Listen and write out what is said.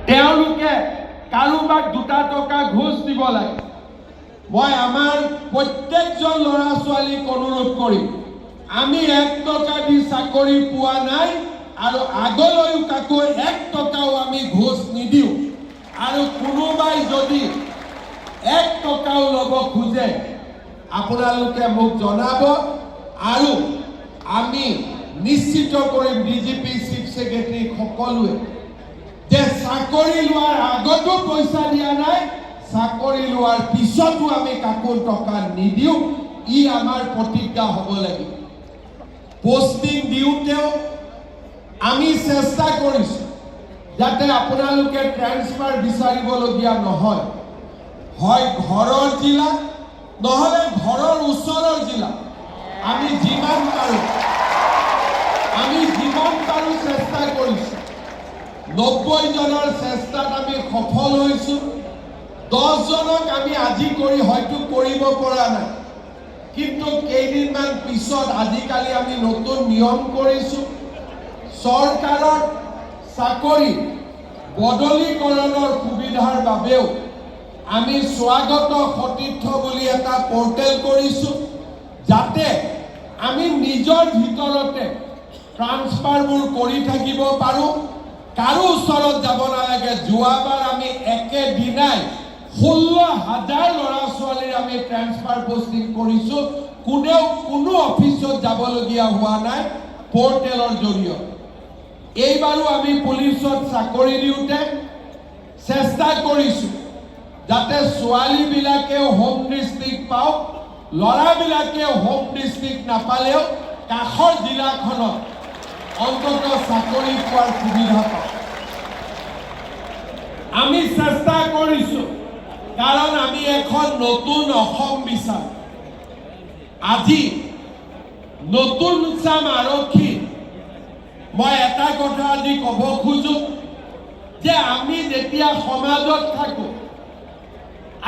তেওঁলোকে কাৰোবাক 2 টকা ঘোষ দিব লাগে। মই আমাৰ প্ৰত্যেকজন ল'ৰা ছোৱালীক অনুৰোধ কৰিম, আমি 1 টকা দি চাকৰি পোৱা নাই আৰু আগলৈও কাকো 1 টকাও আমি ঘোষ নিদিওঁ। আৰু কোনোবাই যদি 1 টকাও ল'ব খোজে আপোনালোকে মোক জনাব আৰু আমি নিশ্চিত কৰিম ডিজিপি চিফ সেক্ৰেটাৰী সকলোৱে যে চাকৰি লোৱাৰ আগতো পইচা দিয়া নাই, চাকৰি লোৱাৰ পিছতো আমি কাকো টকা নিদিওঁ। ই আমাৰ প্ৰতিজ্ঞা হ'ব লাগিব। পোষ্টিং দিওঁতেও আমি চেষ্টা কৰিছোঁ যাতে আপোনালোকে ট্ৰেন্সফাৰ বিচাৰিবলগীয়া নহয়। হয় ঘৰৰ জিলা নহ'লে ঘৰৰ ওচৰৰ জিলা আমি যিমান পাৰোঁ চেষ্টা কৰিছোঁ। 90 জনৰ চেষ্টাত আমি সফল হৈছোঁ। 10 জনক আমি আজি কৰি হয়তো কৰিব পৰা নাই, কিন্তু কেইদিনমান পিছত আজিকালি আমি নতুন নিয়ম কৰিছোঁ। চৰকাৰৰ চাকৰি বদলীকৰণৰ সুবিধাৰ বাবেও আমি স্বাগত সতীৰ্থ বুলি এটা পৰ্টেল কৰিছোঁ, যাতে আমি নিজৰ ভিতৰতে ট্ৰান্সফাৰবোৰ কৰি থাকিব পাৰোঁ, কাৰো ওচৰত যাব নালাগে। যোৱাবাৰ আমি একেদিনাই 16,000 ল'ৰা ছোৱালীৰ আমি ট্ৰান্সফাৰ পোষ্টিং কৰিছোঁ। কোনেও কোনো অফিচত যাবলগীয়া হোৱা নাই পৰ্টেলৰ জৰিয়তে। এইবাৰো আমি পুলিচত চাকৰি দিওঁতে চেষ্টা কৰিছোঁ যাতে ছোৱালীবিলাকেও হোম ডিষ্ট্ৰিক্ট পাওক, ল'ৰাবিলাকেও হোম ডিষ্ট্ৰিক্ট নাপালেও কাষৰ জিলাখনত অন্তত চাকৰি পোৱাৰ সুবিধা পাওক। আমি চেষ্টা কৰিছোঁ কাৰণ আমি এখন নতুন অসম বিচাৰোঁ। আজি নতুন চাম আৰক্ষী মই এটা কথা আজি ক'ব খোজোঁ যে আমি যেতিয়া সমাজত থাকোঁ